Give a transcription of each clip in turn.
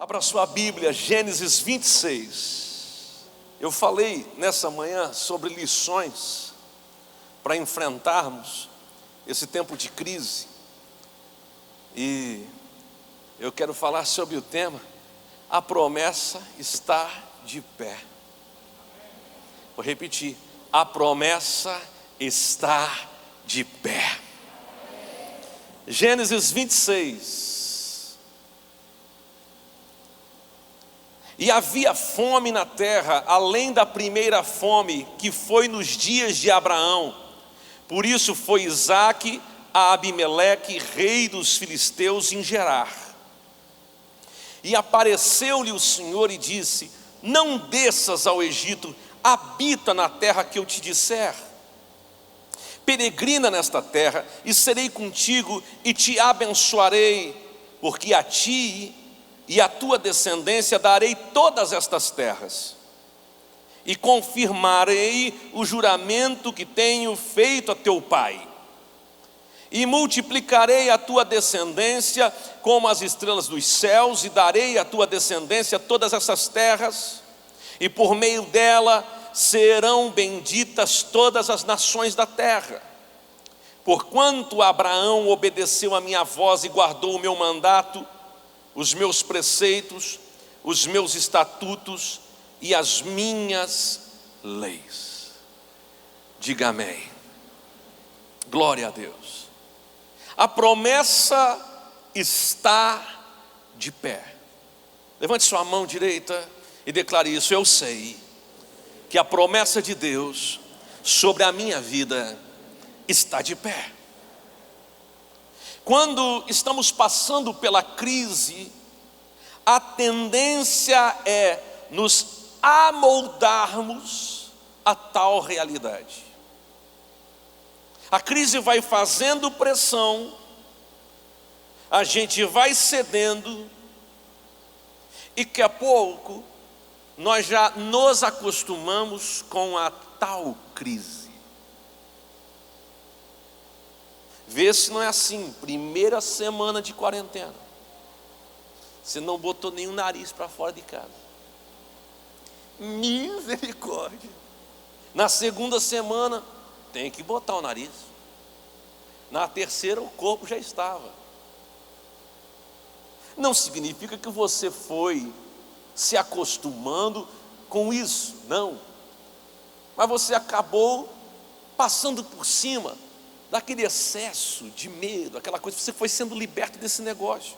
Abra sua Bíblia, Gênesis 26. Eu falei nessa manhã sobre lições para enfrentarmos esse tempo de crise. E eu quero falar sobre o tema: a promessa está de pé. Vou repetir: a promessa está de pé. Gênesis 26. E havia fome na terra, além da primeira fome, que foi nos dias de Abraão. Por isso foi Isaque a Abimeleque, rei dos filisteus, em Gerar. E apareceu-lhe o Senhor e disse: não desças ao Egito, habita na terra que eu te disser. Peregrina nesta terra, e serei contigo, e te abençoarei, porque a ti e à tua descendência darei todas estas terras, e confirmarei o juramento que tenho feito a teu pai, e multiplicarei a tua descendência como as estrelas dos céus, e darei à tua descendência todas essas terras, e por meio dela serão benditas todas as nações da terra. Porquanto Abraão obedeceu a minha voz e guardou o meu mandato, os meus preceitos, os meus estatutos e as minhas leis. Diga amém. Glória a Deus. A promessa está de pé. Levante sua mão direita e declare isso: eu sei que a promessa de Deus sobre a minha vida está de pé. Quando estamos passando pela crise, a tendência é nos amoldarmos a tal realidade. A crise vai fazendo pressão, a gente vai cedendo, e daqui a pouco nós já nos acostumamos com a tal crise. Vê se não é assim, primeira semana de quarentena, você não botou nenhum nariz para fora de casa. Misericórdia. Na segunda semana, tem que botar o nariz. Na terceira, o corpo já estava. Não significa que você foi se acostumando com isso, não. Mas você acabou passando por cima daquele excesso de medo, aquela coisa, você foi sendo liberto desse negócio,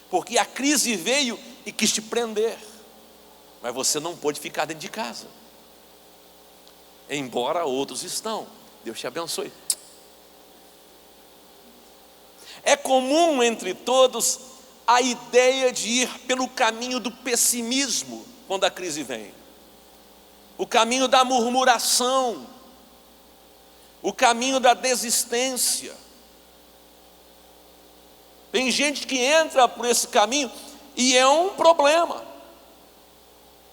porque a crise veio e quis te prender, mas você não pôde ficar dentro de casa, embora outros estão. Deus te abençoe. É comum entre todos a ideia de ir pelo caminho do pessimismo quando a crise vem, o caminho da murmuração, o caminho da desistência. Tem gente que entra por esse caminho e é um problema.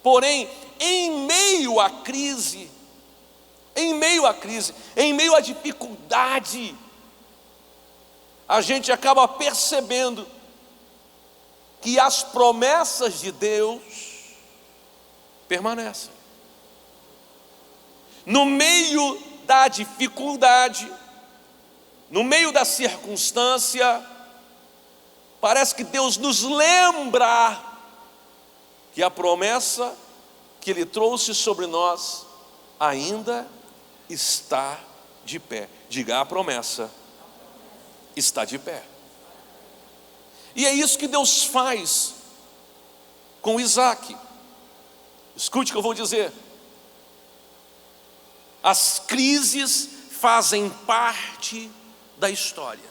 Porém, em meio à crise, em meio à dificuldade, a gente acaba percebendo que as promessas de Deus permanecem. No meio da dificuldade, no meio da circunstância, parece que Deus nos lembra que a promessa que Ele trouxe sobre nós ainda está de pé. Diga: a promessa está de pé. E é isso que Deus faz com Isaque. Escute o que eu vou dizer. As crises fazem parte da história.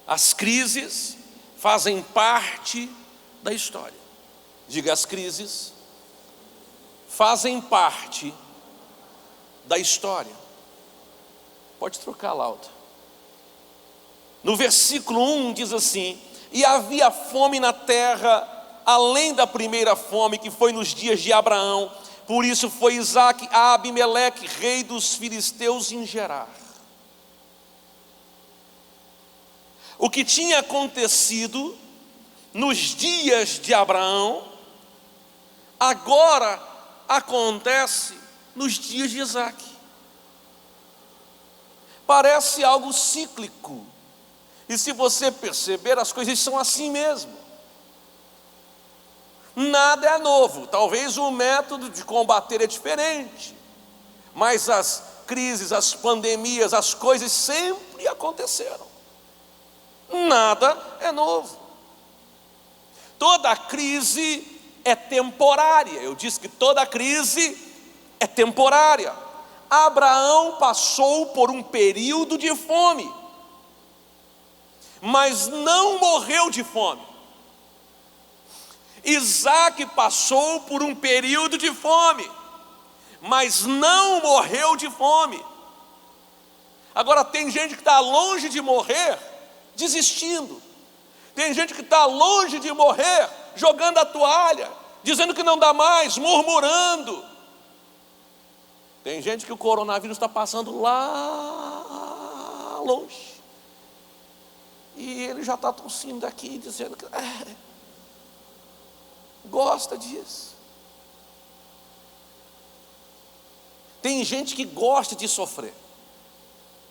As crises fazem parte da história. Diga: as crises fazem parte da história. Pode trocar, Lauta. No versículo 1 diz assim: e havia fome na terra, além da primeira fome, que foi nos dias de Abraão. Por isso foi Isaque a Abimeleque, rei dos filisteus, em Gerar. O que tinha acontecido nos dias de Abraão, agora acontece nos dias de Isaac. Parece algo cíclico, e se você perceber, as coisas são assim mesmo. Nada é novo, talvez o método de combater é diferente, mas as crises, as pandemias, as coisas sempre aconteceram. Nada é novo. Toda crise é temporária. Eu disse que toda crise é temporária. Abraão passou por um período de fome, mas não morreu de fome. Isaac passou por um período de fome, mas não morreu de fome. Agora tem gente que está longe de morrer desistindo. Tem gente que está longe de morrer jogando a toalha, dizendo que não dá mais, murmurando. Tem gente que o coronavírus está passando lá longe, e ele já está tossindo aqui, dizendo que gosta disso. Tem gente que gosta de sofrer,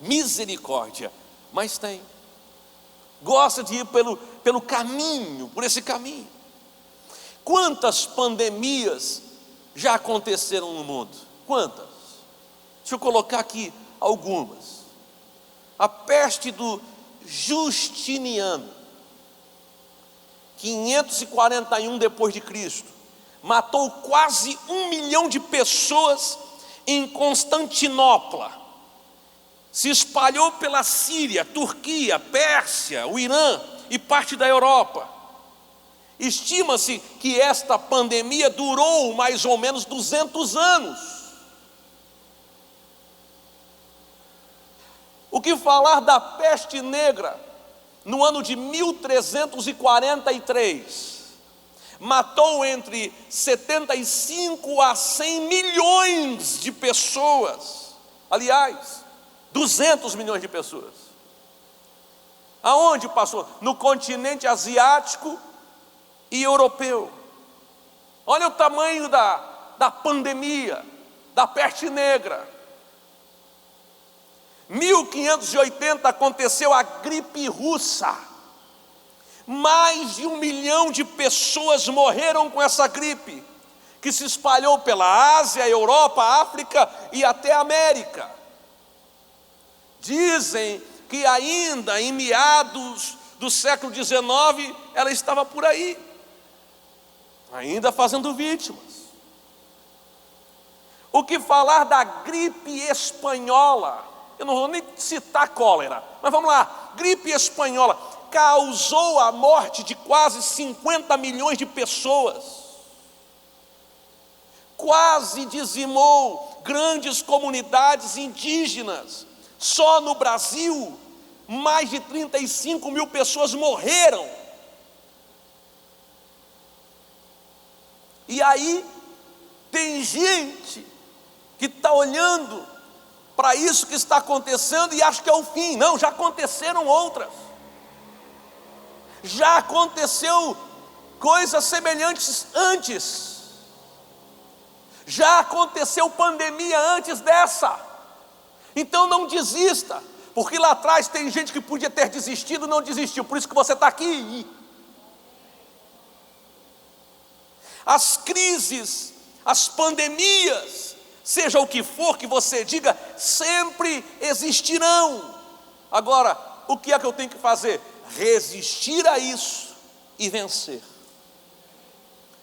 misericórdia, mas tem. Gosta de ir pelo caminho, por esse caminho. Quantas pandemias já aconteceram no mundo? Quantas? Deixa eu colocar aqui algumas. A peste do Justiniano, 541 depois de Cristo, matou quase 1 milhão de pessoas em Constantinopla. Se espalhou pela Síria, Turquia, Pérsia, o Irã e parte da Europa. Estima-se que esta pandemia durou mais ou menos 200 anos. O que falar da peste negra no ano de 1343? Matou entre 75 a 100 milhões de pessoas. Aliás, 200 milhões de pessoas. Aonde passou? No continente asiático e europeu. Olha o tamanho da pandemia, da peste negra. 1580 aconteceu a gripe russa. Mais de 1 milhão de pessoas morreram com essa gripe, que se espalhou pela Ásia, Europa, África e até a América. Dizem que ainda em meados do século XIX, ela estava por aí, ainda fazendo vítimas. O que falar da gripe espanhola? Eu não vou nem citar cólera, mas vamos lá. Gripe espanhola causou a morte de quase 50 milhões de pessoas. Quase dizimou grandes comunidades indígenas. Só no Brasil, mais de 35 mil pessoas morreram. E aí, tem gente que está olhando para isso que está acontecendo e acha que é o fim. Não, já aconteceram outras. Já aconteceu coisas semelhantes antes. Já aconteceu pandemia antes dessa. Então não desista, porque lá atrás tem gente que podia ter desistido e não desistiu, por isso que você está aqui. As crises, as pandemias, seja o que for que você diga, sempre existirão. Agora, o que é que eu tenho que fazer? Resistir a isso e vencer.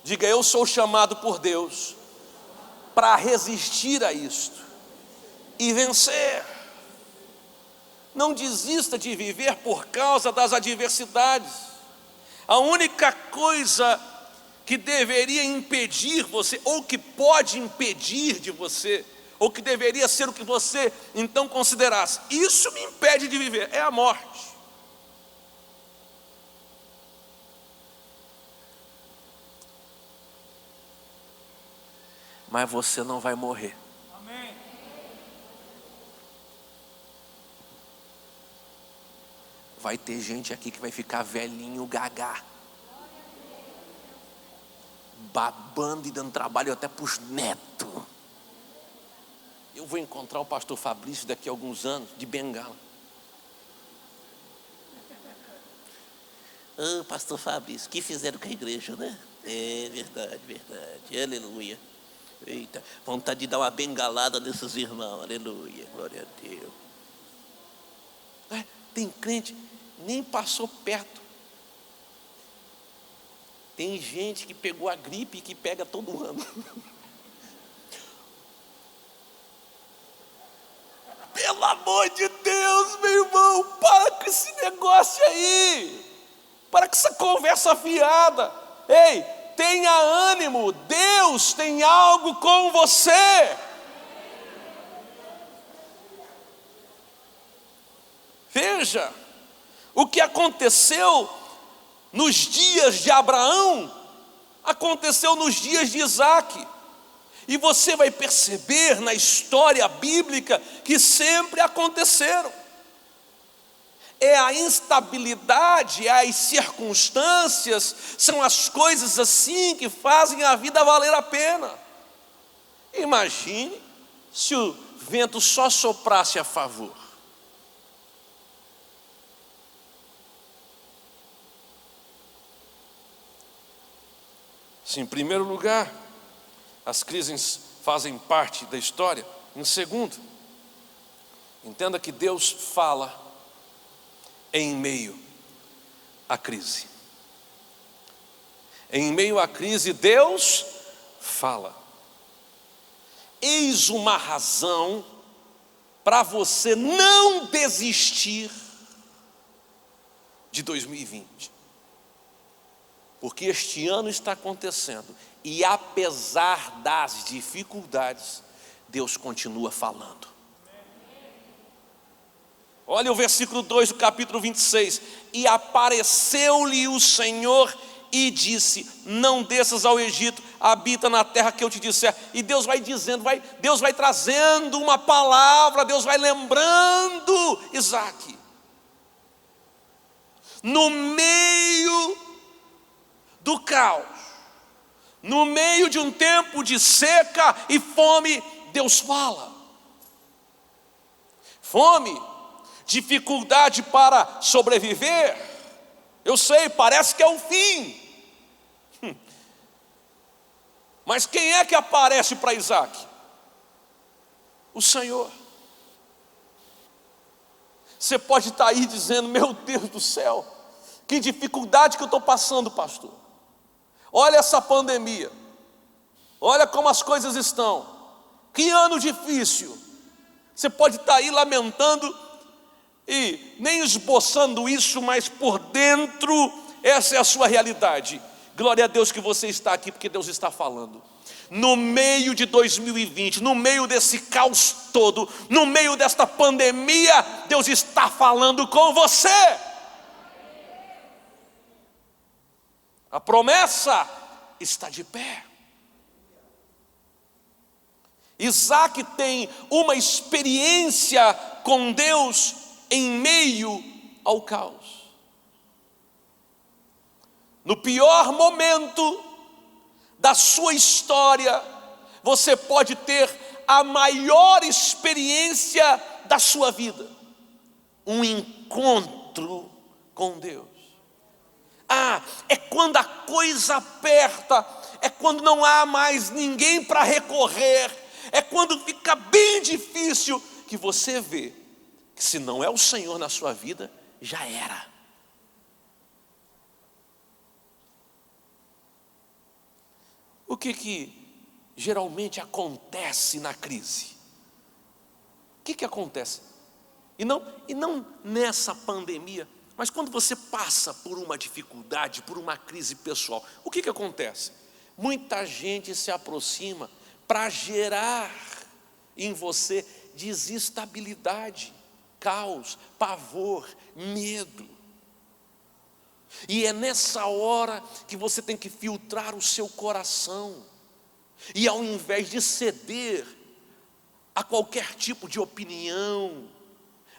Diga, eu sou chamado por Deus para resistir a isto e vencer. Não desista de viver por causa das adversidades. A única coisa que deveria impedir você, ou que pode impedir de você, ou que deveria ser o que você então considerasse, isso me impede de viver, é a morte. Mas você não vai morrer. Amém. Vai ter gente aqui que vai ficar velhinho, gagá. babando e dando trabalho até para os netos. Eu vou encontrar o pastor Fabrício daqui a alguns anos, de bengala. Pastor Fabrício, o que fizeram com a igreja, né? É verdade, verdade, aleluia. Eita, vontade de dar uma bengalada nesses irmãos, aleluia, glória a Deus. Tem crente, nem passou perto. Tem gente que pegou a gripe e que pega todo ano. Pelo amor de Deus, meu irmão, para com esse negócio aí. Para com essa conversa fiada. Ei, tenha ânimo, Deus tem algo com você. Veja, o que aconteceu nos dias de Abraão, aconteceu nos dias de Isaque. E você vai perceber na história bíblica que sempre aconteceram. É a instabilidade, as circunstâncias, são as coisas assim que fazem a vida valer a pena. Imagine se o vento só soprasse a favor. Se em primeiro lugar, as crises fazem parte da história. Em segundo, entenda que Deus fala em meio à crise. Em meio à crise, Deus fala. Eis uma razão para você não desistir de 2020. Porque este ano está acontecendo e apesar das dificuldades, Deus continua falando. Olha o versículo 2 do capítulo 26. E apareceu-lhe o Senhor e disse: não desças ao Egito, habita na terra que eu te disser. E Deus vai dizendo, Deus vai trazendo uma palavra, Deus vai lembrando Isaque. No meio do caos, no meio de um tempo de seca e fome, Deus fala. Fome, dificuldade para sobreviver. Eu sei, parece que é o fim. Mas quem é que aparece para Isaque? O Senhor. Você pode estar aí dizendo: meu Deus do céu, que dificuldade que eu estou passando, pastor. Olha essa pandemia, olha como as coisas estão, que ano difícil. Você pode estar aí lamentando e nem esboçando isso, mas por dentro essa é a sua realidade. Glória a Deus que você está aqui, porque Deus está falando. No meio de 2020, no meio desse caos todo, no meio desta pandemia, Deus está falando com você. A promessa está de pé. Isaque tem uma experiência com Deus em meio ao caos. No pior momento da sua história, você pode ter a maior experiência da sua vida, um encontro com Deus. É quando a coisa aperta, é quando não há mais ninguém para recorrer, é quando fica bem difícil que você vê que se não é o Senhor na sua vida, já era. O que geralmente acontece na crise? O que acontece? E não nessa pandemia, mas quando você passa por uma dificuldade, por uma crise pessoal, o que acontece? Muita gente se aproxima para gerar em você desestabilidade, caos, pavor, medo. E é nessa hora que você tem que filtrar o seu coração. E ao invés de ceder a qualquer tipo de opinião,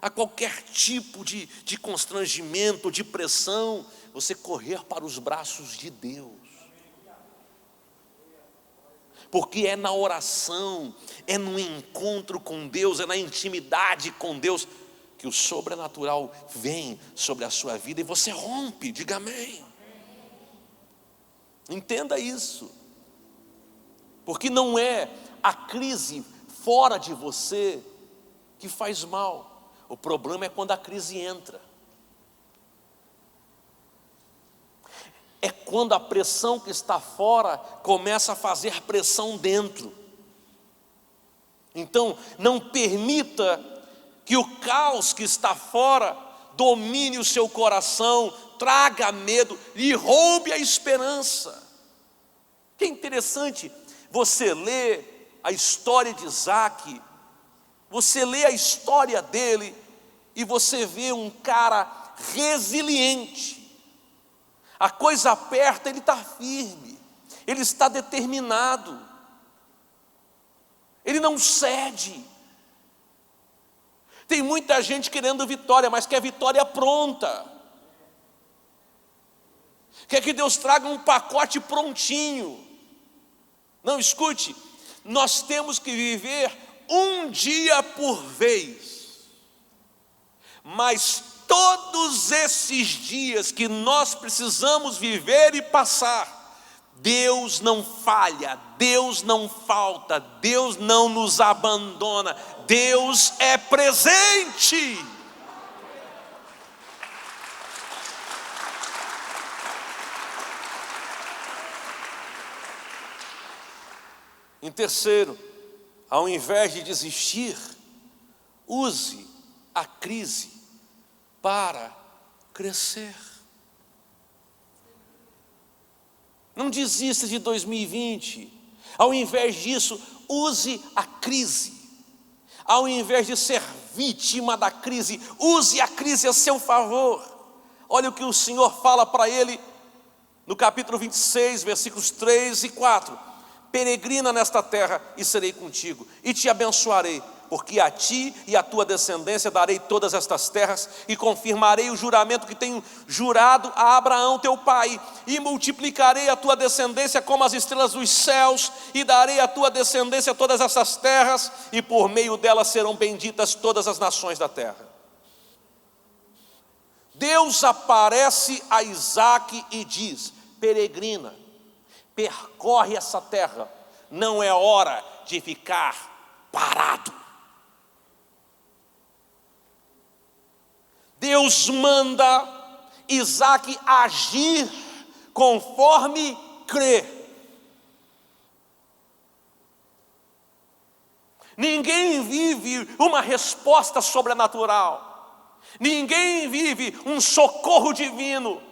a qualquer tipo de constrangimento, de pressão, você correr para os braços de Deus. porque é na oração, é no encontro com Deus, é na intimidade com Deus, que o sobrenatural vem sobre a sua vida e você rompe. Diga amém. Entenda isso, porque não é a crise fora de você que faz mal, o problema é quando a crise entra. É quando a pressão que está fora começa a fazer pressão dentro. Então, não permita que o caos que está fora domine o seu coração, traga medo, lhe roube a esperança. Que interessante, você lê a história de Isaac, você lê a história dele, e você vê um cara resiliente. A coisa aperta, ele está firme, ele está determinado, ele não cede. Tem muita gente querendo vitória, mas quer vitória pronta, quer que Deus traga um pacote prontinho. Não, escute, nós temos que viver um dia por vez, mas todos esses dias que nós precisamos viver e passar, Deus não falha, Deus não falta, Deus não nos abandona, Deus é presente. Em terceiro, ao invés de desistir, use a crise para crescer. Não desista de 2020. Ao invés disso, use a crise. Ao invés de ser vítima da crise, use a crise a seu favor. Olha o que o Senhor fala para ele no capítulo 26, versículos 3 e 4. Peregrina nesta terra e serei contigo, e te abençoarei, porque a ti e à tua descendência darei todas estas terras, e confirmarei o juramento que tenho jurado a Abraão teu pai, e multiplicarei a tua descendência como as estrelas dos céus, e darei à tua descendência todas essas terras, e por meio delas serão benditas todas as nações da terra. Deus aparece a Isaac e diz: peregrina, percorre essa terra, não é hora de ficar parado. Deus manda Isaac agir conforme crê. Ninguém vive uma resposta sobrenatural, ninguém vive um socorro divino,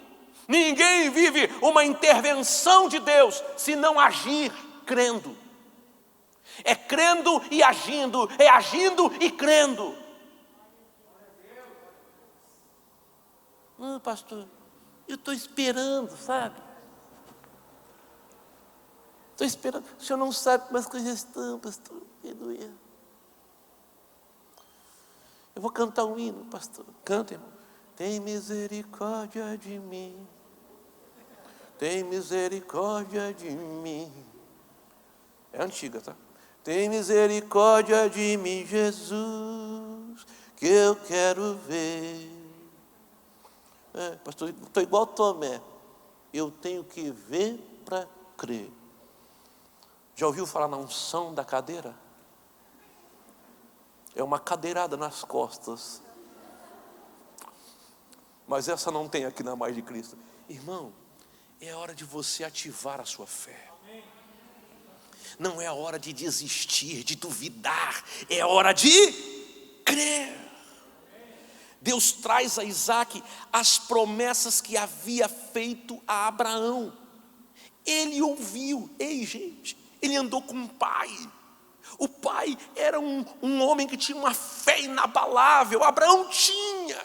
ninguém vive uma intervenção de Deus se não agir crendo. É crendo e agindo, é agindo e crendo. Não, pastor, eu estou esperando, sabe? Estou esperando. O senhor não sabe como as coisas estão, pastor. Aleluia. Eu vou cantar um hino, pastor. Canta, irmão. Tem misericórdia de mim. Tem misericórdia de mim. É antiga, tá? Tem misericórdia de mim, Jesus, que eu quero ver. Pastor, estou igual Tomé. Eu tenho que ver para crer. Já ouviu falar na unção da cadeira? É uma cadeirada nas costas. Mas essa não tem aqui na Mais de Cristo. Irmão, é hora de você ativar a sua fé. Não é a hora de desistir, de duvidar. É hora de crer. Deus traz a Isaac as promessas que havia feito a Abraão. Ele ouviu. Ei, gente, ele andou com o pai. O pai era um homem que tinha uma fé inabalável. Abraão tinha.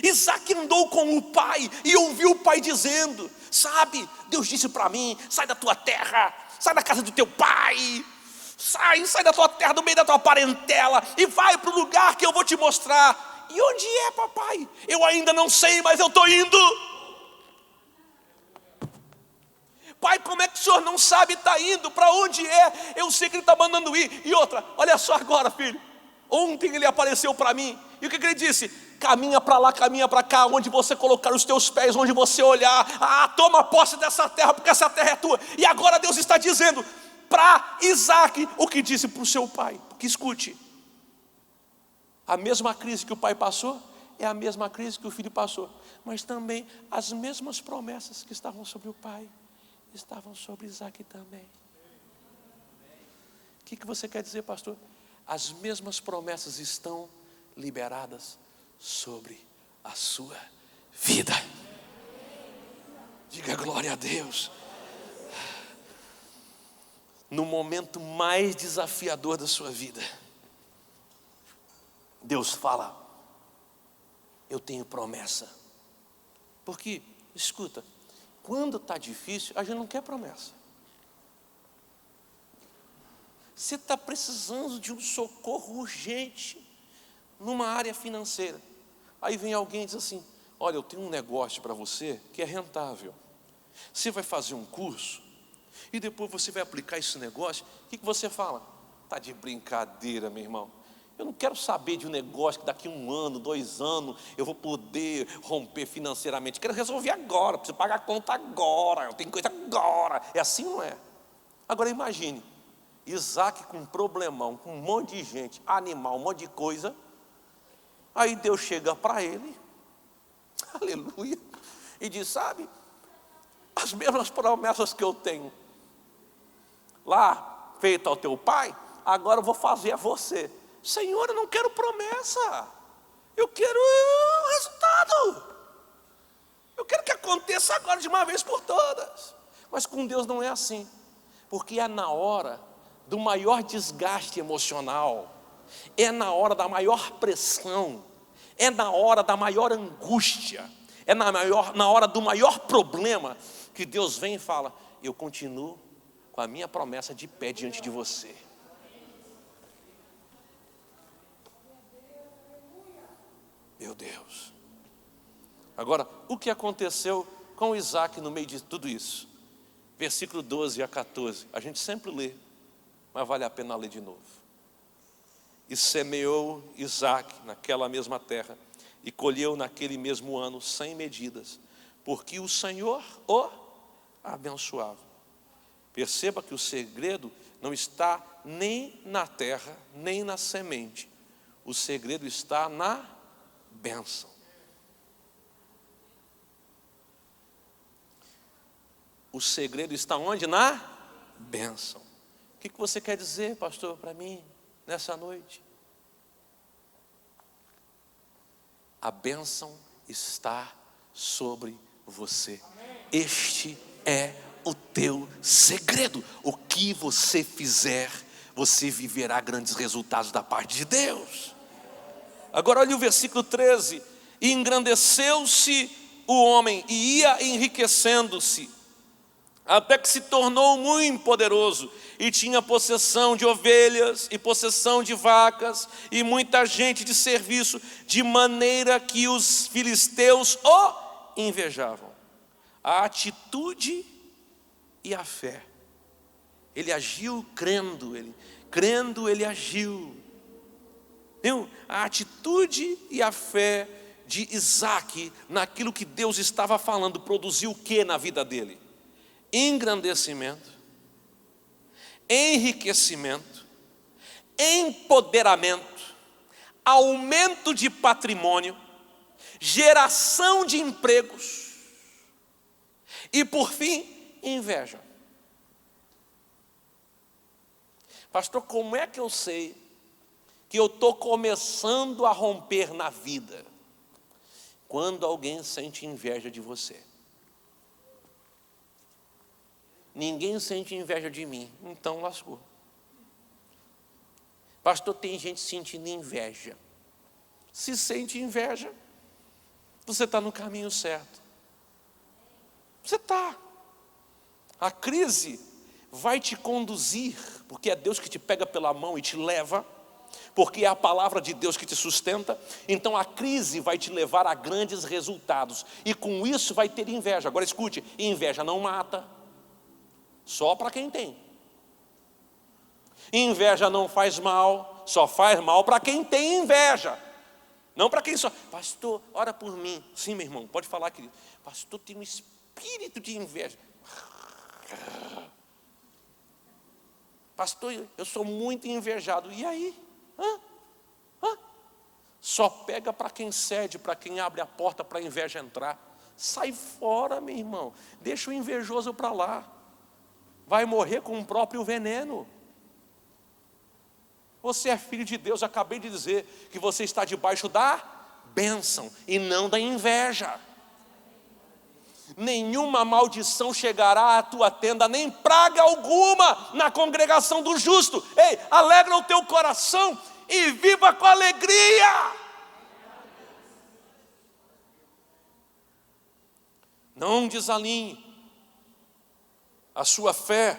Isaac andou com o pai e ouviu o pai dizendo: sabe, Deus disse para mim: sai da tua terra, sai da casa do teu pai, sai da tua terra, do meio da tua parentela, e vai para o lugar que eu vou te mostrar. E onde é, papai? Eu ainda não sei, mas eu estou indo. Pai, como é que o senhor não sabe, está indo, para onde é? Eu sei que ele está mandando ir. E outra, olha só agora, filho, ontem ele apareceu para mim, e o que ele disse? Caminha para lá, caminha para cá, onde você colocar os teus pés, onde você olhar, toma posse dessa terra, porque essa terra é tua. E agora Deus está dizendo para Isaac o que disse para o seu pai. Porque escute, a mesma crise que o pai passou é a mesma crise que o filho passou, mas também as mesmas promessas que estavam sobre o pai estavam sobre Isaac também. O que você quer dizer, pastor? As mesmas promessas estão liberadas sobre a sua vida. Diga glória a Deus. No momento mais desafiador da sua vida, Deus fala: eu tenho promessa. Porque, escuta, quando está difícil, a gente não quer promessa. Você está precisando de um socorro urgente numa área financeira. Aí vem alguém e diz assim: olha, eu tenho um negócio para você que é rentável. Você vai fazer um curso e depois você vai aplicar esse negócio. O que você fala? Está de brincadeira, meu irmão. Eu não quero saber de um negócio que daqui 1 ano, 2 anos eu vou poder romper financeiramente. Quero resolver agora, preciso pagar a conta agora, eu tenho coisa agora. É assim, não é? Agora imagine Isaac com um problemão, com um monte de gente, animal, um monte de coisa. Aí Deus chega para ele, aleluia, e diz: sabe, as mesmas promessas que eu tenho lá feito ao teu pai, agora eu vou fazer a você. Senhor, eu não quero promessa, eu quero resultado. Eu quero que aconteça agora de uma vez por todas. Mas com Deus não é assim, porque é na hora do maior desgaste emocional, é na hora da maior pressão, é na hora da maior angústia, é na hora do maior problema, que Deus vem e fala: eu continuo com a minha promessa de pé diante de você. Meu Deus. Agora, o que aconteceu com Isaac no meio de tudo isso? Versículo 12 a 14, a gente sempre lê, mas vale a pena ler de novo. E semeou Isaac naquela mesma terra, e colheu naquele mesmo ano 100 medidas, porque o Senhor o abençoava. Perceba que o segredo não está nem na terra, nem na semente. O segredo está na bênção. O segredo está onde? Na bênção. O que você quer dizer, pastor, para mim, nessa noite? A bênção está sobre você. Este é o teu segredo. O que você fizer, você viverá grandes resultados da parte de Deus. Agora olha o versículo 13. E engrandeceu-se o homem, e ia enriquecendo-se, até que se tornou muito poderoso, e tinha possessão de ovelhas, e possessão de vacas, e muita gente de serviço, de maneira que os filisteus o invejavam. A atitude e a fé. Ele agiu crendo, ele agiu. Viu? A atitude e a fé de Isaac naquilo que Deus estava falando produziu o que na vida dele? Engrandecimento, enriquecimento, empoderamento, aumento de patrimônio, geração de empregos e, por fim, inveja. Pastor, como é que eu sei que eu estou começando a romper na vida? Quando alguém sente inveja de você. Ninguém sente inveja de mim, então lascou. Pastor, tem gente sentindo inveja. Se sente inveja, você está no caminho certo. Você está. A crise vai te conduzir, porque é Deus que te pega pela mão e te leva, porque é a palavra de Deus que te sustenta. Então a crise vai te levar a grandes resultados, e com isso vai ter inveja. Agora escute, inveja não mata. Só para quem tem. Inveja não faz mal, só faz mal para quem tem inveja. Não para quem só... Pastor, ora por mim. Sim, meu irmão, pode falar, querido. Pastor, tem um espírito de inveja. Pastor, eu sou muito invejado. E aí? Só pega para quem cede, para quem abre a porta para a inveja entrar. Sai fora, meu irmão. Deixa o invejoso para lá. Vai morrer com o próprio veneno. Você é filho de Deus. Acabei de dizer que você está debaixo da bênção e não da inveja. Nenhuma maldição chegará à tua tenda, nem praga alguma na congregação do justo. Ei, alegra o teu coração e viva com alegria. Não desalinhe a sua fé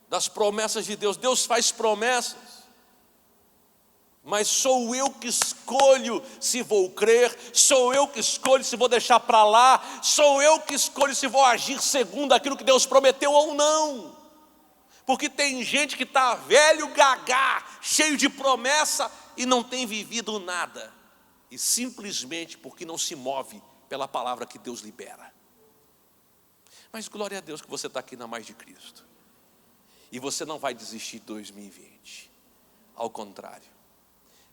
das promessas de Deus. Deus faz promessas, mas sou eu que escolho se vou crer, sou eu que escolho se vou deixar para lá, sou eu que escolho se vou agir segundo aquilo que Deus prometeu ou não. Porque tem gente que está velho, gagá, cheio de promessa e não tem vivido nada, e simplesmente porque não se move pela palavra que Deus libera. Mas glória a Deus que você está aqui na Mais de Cristo, e você não vai desistir de 2020, ao contrário,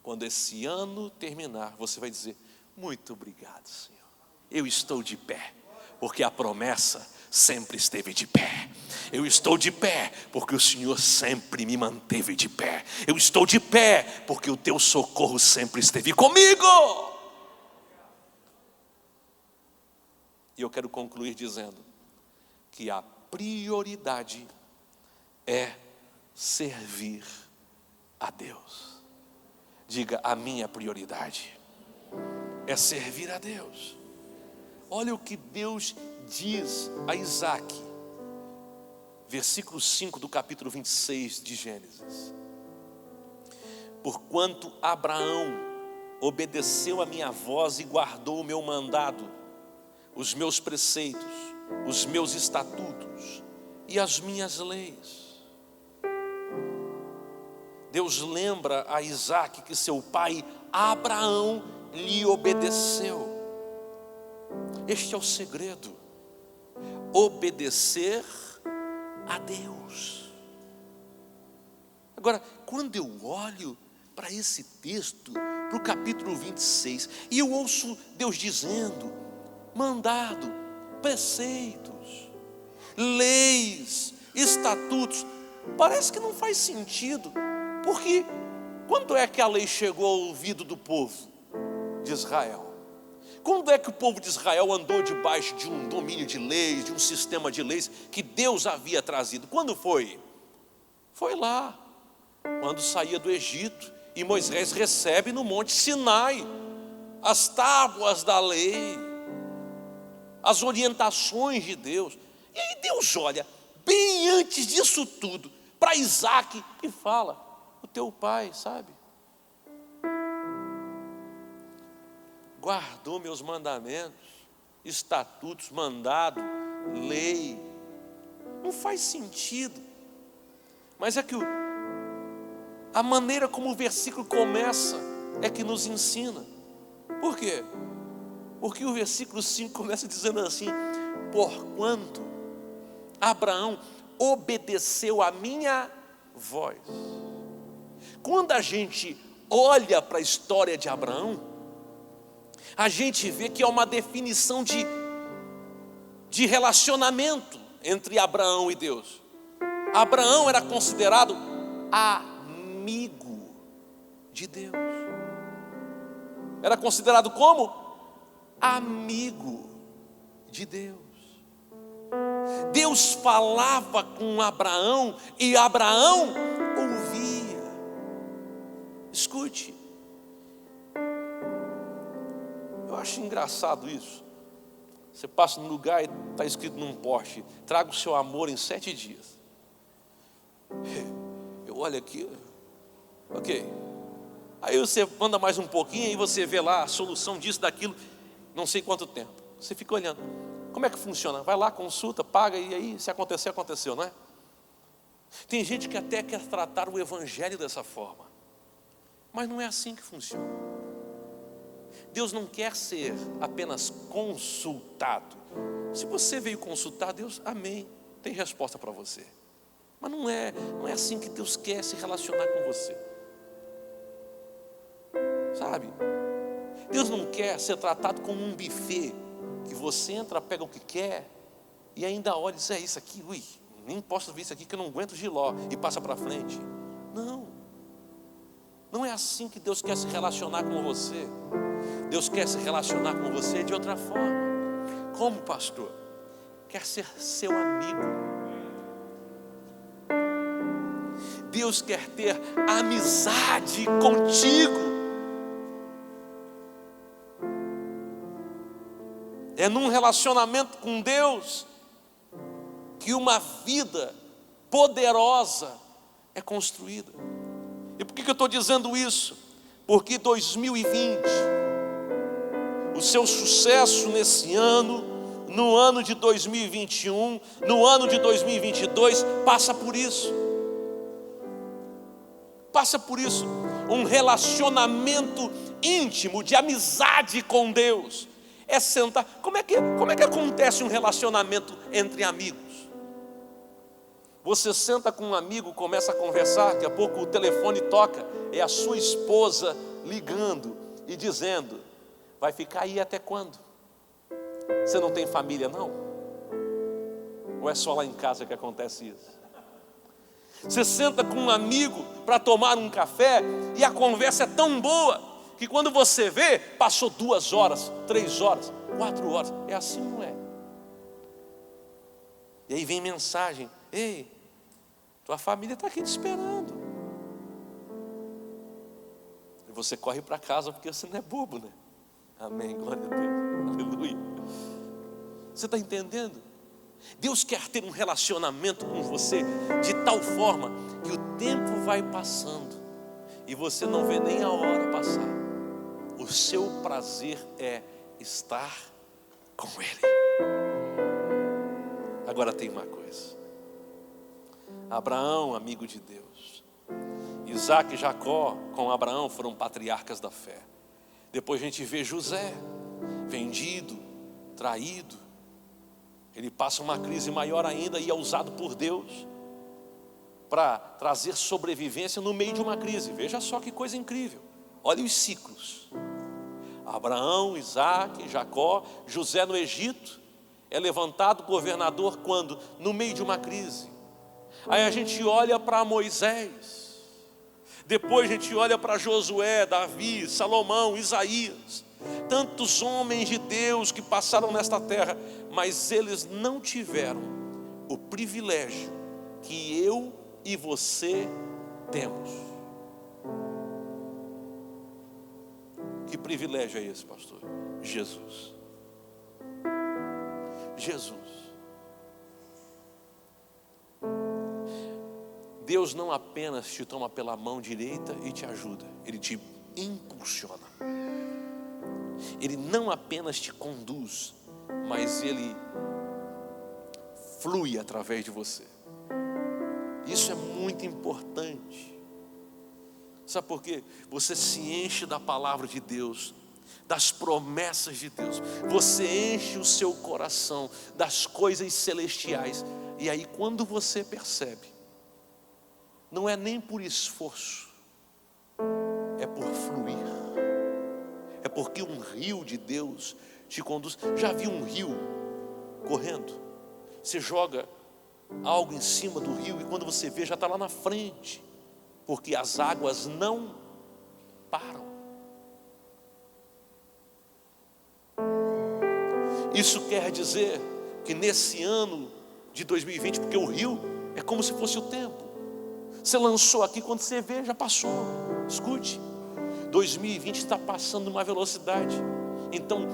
quando esse ano terminar, você vai dizer: muito obrigado, Senhor, eu estou de pé, porque a promessa sempre esteve de pé. Eu estou de pé, porque o Senhor sempre me manteve de pé. Eu estou de pé, porque o teu socorro sempre esteve comigo. E eu quero concluir dizendo que a prioridade é servir a Deus. Diga: a minha prioridade é servir a Deus. Olha o que Deus diz a Isaac, versículo 5 do capítulo 26 de Gênesis. Porquanto Abraão obedeceu a minha voz e guardou o meu mandado, os meus preceitos, os meus estatutos e as minhas leis. Deus lembra a Isaac que seu pai Abraão lhe obedeceu. Este é o segredo: obedecer a Deus. Agora, quando eu olho para esse texto, para o capítulo 26, e eu ouço Deus dizendo: mandado, preceitos, leis, estatutos, parece que não faz sentido. Porque quando é que a lei chegou ao ouvido do povo de Israel? Quando é que o povo de Israel andou debaixo de um domínio de leis, de um sistema de leis que Deus havia trazido? Quando foi? Foi lá, quando saía do Egito, e Moisés recebe no monte Sinai as tábuas da lei, as orientações de Deus. E aí Deus olha bem antes disso tudo para Isaac e fala: o teu pai, sabe, guardou meus mandamentos, estatutos, mandado, lei. Não faz sentido. Mas é que a maneira como o versículo começa é que nos ensina. Por quê? Porque o versículo 5 começa dizendo assim: porquanto Abraão obedeceu a minha voz. Quando a gente olha para a história de Abraão, a gente vê que é uma definição de relacionamento entre Abraão e Deus. Abraão era considerado amigo de Deus. Era considerado como? Amigo de Deus. Deus falava com Abraão e Abraão ouvia. Escute, eu acho engraçado isso. Você passa num lugar e está escrito num poste: traga o seu amor em 7 dias. Eu olho aqui, ok. Aí você anda mais um pouquinho e você vê lá a solução disso, daquilo, não sei quanto tempo. Você fica olhando, como é que funciona? Vai lá, consulta, paga, e aí se acontecer, aconteceu, não é? Tem gente que até quer tratar o evangelho dessa forma, mas não é assim que funciona. Deus não quer ser apenas consultado. Se você veio consultar Deus, amém, tem resposta para você. Mas não é assim que Deus quer se relacionar com você. Sabe? Deus não quer ser tratado como um buffet, que você entra, pega o que quer e ainda olha e diz, é isso aqui, ui, nem posso ver isso aqui que eu não aguento giló, e passa para frente. Não é assim que Deus quer se relacionar com você. Deus quer se relacionar com você de outra forma. Como, pastor? Quer ser seu amigo. Deus quer ter amizade contigo. É num relacionamento com Deus que uma vida poderosa é construída. E por que eu estou dizendo isso? Porque 2020, o seu sucesso nesse ano, no ano de 2021, no ano de 2022, passa por isso. Passa por isso, um relacionamento íntimo, de amizade com Deus. É sentar. Como é que acontece um relacionamento entre amigos? Você senta com um amigo, começa a conversar, daqui a pouco o telefone toca, é a sua esposa ligando e dizendo, vai ficar aí até quando? Você não tem família não? Ou é só lá em casa que acontece isso? Você senta com um amigo para tomar um café e a conversa é tão boa que quando você vê, passou 2 horas, 3 horas, 4 horas. É assim, não é? E aí vem mensagem, ei, tua família está aqui te esperando. E você corre para casa porque você não é bobo, né? Amém, glória a Deus, aleluia. Você está entendendo? Deus quer ter um relacionamento com você de tal forma que o tempo vai passando e você não vê nem a hora passar. O seu prazer é estar com Ele. Agora tem uma coisa. Abraão, amigo de Deus. Isaac e Jacó com Abraão foram patriarcas da fé. Depois a gente vê José, vendido, traído. Ele passa uma crise maior ainda e é usado por Deus para trazer sobrevivência no meio de uma crise. Veja só que coisa incrível. Olha os ciclos. Abraão, Isaac, Jacó, José no Egito. É levantado governador quando? No meio de uma crise. Aí a gente olha para Moisés. Depois a gente olha para Josué, Davi, Salomão, Isaías. Tantos homens de Deus que passaram nesta terra, mas eles não tiveram o privilégio que eu e você temos. Que privilégio é esse, pastor? Jesus. Jesus. Deus não apenas te toma pela mão direita e te ajuda, Ele te impulsiona. Ele não apenas te conduz, mas Ele flui através de você. Isso é muito importante. Sabe por quê? Você se enche da palavra de Deus, das promessas de Deus. Você enche o seu coração das coisas celestiais. E aí quando você percebe, não é nem por esforço, é por fluir. É porque um rio de Deus te conduz. Já viu um rio correndo? Você joga algo em cima do rio e quando você vê já está lá na frente. Porque as águas não param. Isso quer dizer que nesse ano de 2020, porque o rio é como se fosse o tempo. Você lançou aqui, quando você vê, já passou. Escute, 2020 está passando uma velocidade. Então,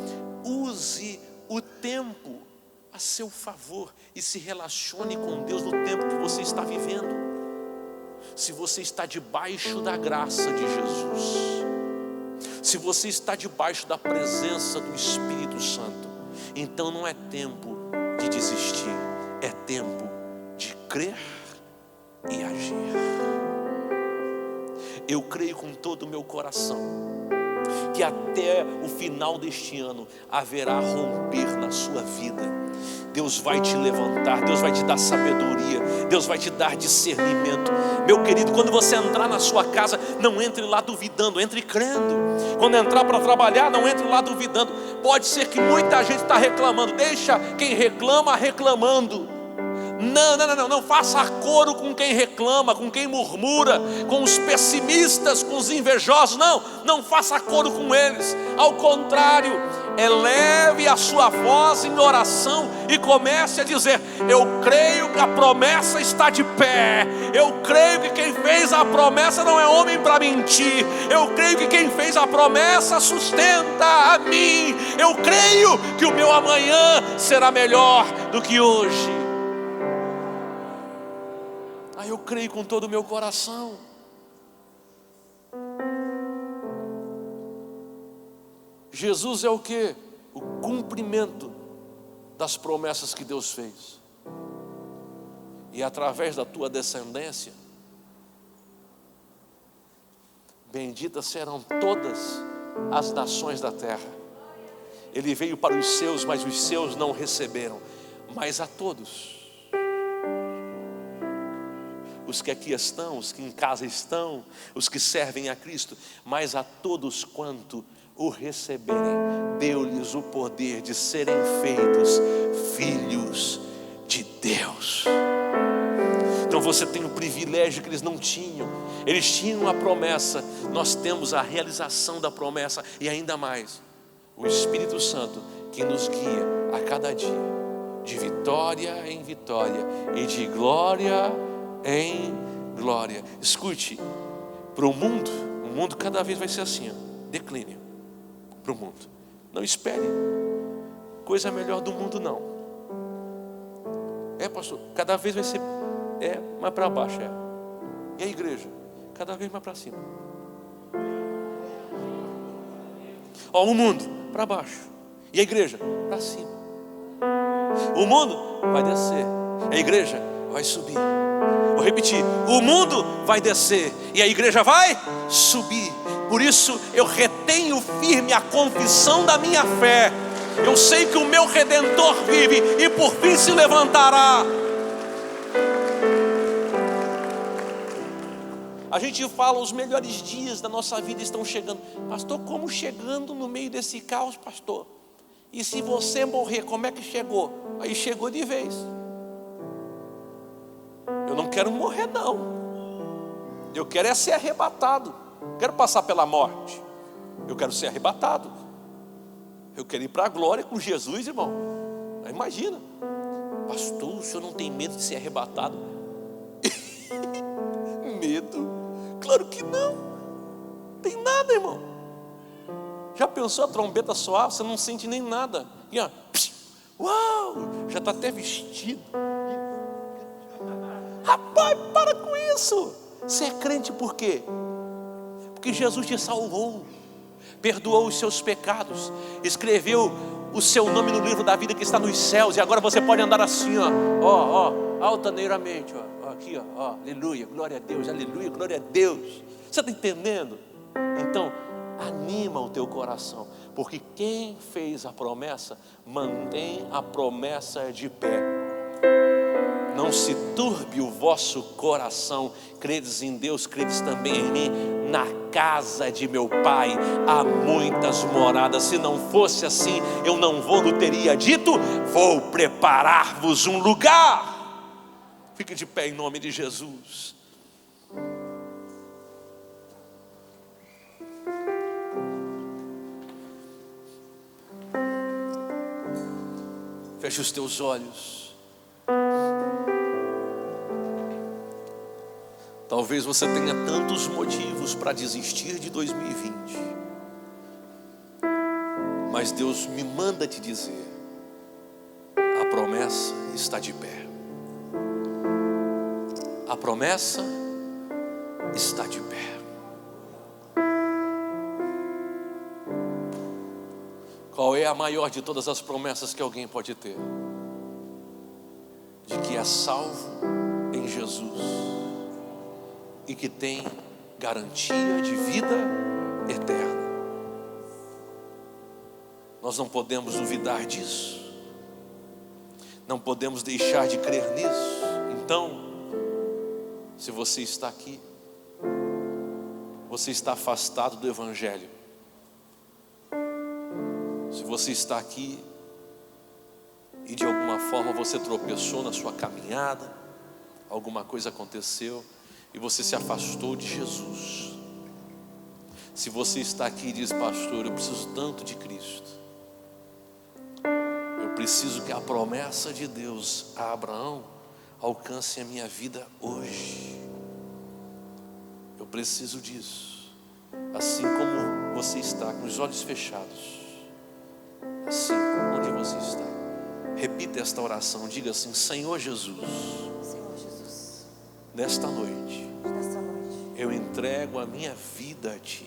use o tempo a seu favor e se relacione com Deus no tempo que você está vivendo. Se você está debaixo da graça de Jesus, se você está debaixo da presença do Espírito Santo, então não é tempo de desistir, é tempo de crer e agir. Eu creio com todo o meu coração que até o final deste ano haverá romper na sua vida. Deus vai te levantar, Deus vai te dar sabedoria, Deus vai te dar discernimento. Meu querido, quando você entrar na sua casa, não entre lá duvidando, entre crendo. Quando entrar para trabalhar, não entre lá duvidando. Pode ser que muita gente está reclamando, deixa quem reclama reclamando. Não faça coro com quem reclama, com quem murmura, com os pessimistas, com os invejosos. Não faça coro com eles. Ao contrário, eleve a sua voz em oração e comece a dizer: eu creio que a promessa está de pé. Eu creio que quem fez a promessa não é homem para mentir. Eu creio que quem fez a promessa sustenta a mim. Eu creio que o meu amanhã será melhor do que hoje. Eu creio com todo o meu coração. Jesus é o quê? O cumprimento das promessas que Deus fez. E através da tua descendência, benditas serão todas as nações da terra. Ele veio para os seus, mas os seus não receberam. Mas a todos, os que aqui estão, os que em casa estão, os que servem a Cristo, mas a todos quanto o receberem, deu-lhes o poder de serem feitos filhos de Deus. Então você tem o privilégio que eles não tinham. Eles tinham a promessa, nós temos a realização da promessa, e ainda mais, o Espírito Santo que nos guia a cada dia, de vitória em vitória e de glória em glória. Escute, para o mundo cada vez vai ser assim, declínio. Para o mundo, não espere coisa melhor do mundo, não. Pastor, cada vez vai ser mais para baixo. E a igreja, cada vez mais para cima. O mundo para baixo e a igreja para cima. O mundo vai descer, a igreja vai subir. Vou repetir: o mundo vai descer e a igreja vai subir. Por isso eu retenho firme a confissão da minha fé. Eu sei que o meu Redentor vive e por fim se levantará. A gente fala, os melhores dias da nossa vida estão chegando. Pastor, como chegando no meio desse caos, pastor? E se você morrer, como é que chegou? Aí chegou de vez. Eu não quero morrer, não. Eu quero ser arrebatado. Quero passar pela morte. Eu quero ser arrebatado. Eu quero ir para a glória com Jesus, irmão. Imagina, pastor, o senhor não tem medo de ser arrebatado? Medo? Claro que não. Tem nada, irmão. Já pensou a trombeta soar? Você não sente nem nada. E, uau, já está até vestido. Rapaz, para com isso. Você é crente por quê? Porque Jesus te salvou, perdoou os seus pecados, escreveu o seu nome no livro da vida que está nos céus, e agora você pode andar assim, altaneiramente, aqui, aleluia, glória a Deus, aleluia, glória a Deus. Você está entendendo? Então, anima o teu coração, porque quem fez a promessa, mantém a promessa de pé. Não se turbe o vosso coração. Credes em Deus, credes também em mim. Na casa de meu pai há muitas moradas. Se não fosse assim, eu não teria dito: vou preparar-vos um lugar. Fique de pé em nome de Jesus. Feche os teus olhos. Talvez você tenha tantos motivos para desistir de 2020, mas Deus me manda te dizer: a promessa está de pé. A promessa está de pé. Qual é a maior de todas as promessas que alguém pode ter? De que é salvo em Jesus. e que tem garantia de vida eterna. Nós não podemos duvidar disso, não podemos deixar de crer nisso. Então, se você está aqui, você está afastado do Evangelho. Se você está aqui e de alguma forma você tropeçou na sua caminhada, alguma coisa aconteceu e você se afastou de Jesus. Se você está aqui e diz: pastor, eu preciso tanto de Cristo, eu preciso que a promessa de Deus a Abraão alcance a minha vida hoje. Eu preciso disso. Assim como você está com os olhos fechados, assim onde você está, repita esta oração. Diga assim: Senhor Jesus, nesta noite eu entrego a minha vida a Ti,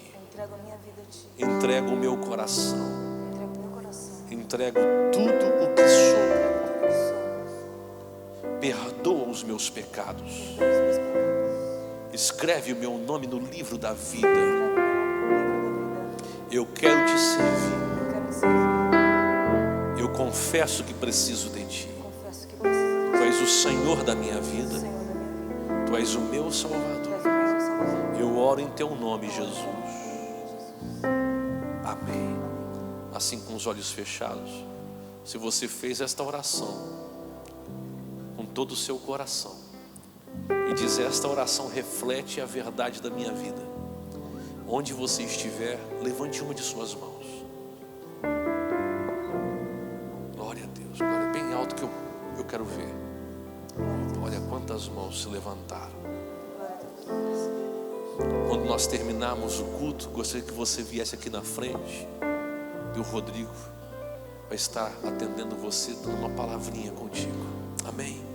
entrego o meu coração, entrego tudo o que sou. Perdoa os meus pecados, escreve o meu nome no livro da vida. Eu quero Te servir. Eu confesso que preciso de Ti. Tu és o Senhor da minha vida, Tu és o meu Salvador. Eu oro em Teu nome, Jesus. Amém. Assim, com os olhos fechados, se você fez esta oração com todo o seu coração e diz: esta oração reflete a verdade da minha vida, onde você estiver, levante uma de suas mãos. Glória a Deus, glória, bem alto que eu quero ver. Olha quantas mãos se levantaram. Quando nós terminarmos o culto, gostaria que você viesse aqui na frente, e o Rodrigo vai estar atendendo você, dando uma palavrinha contigo. Amém.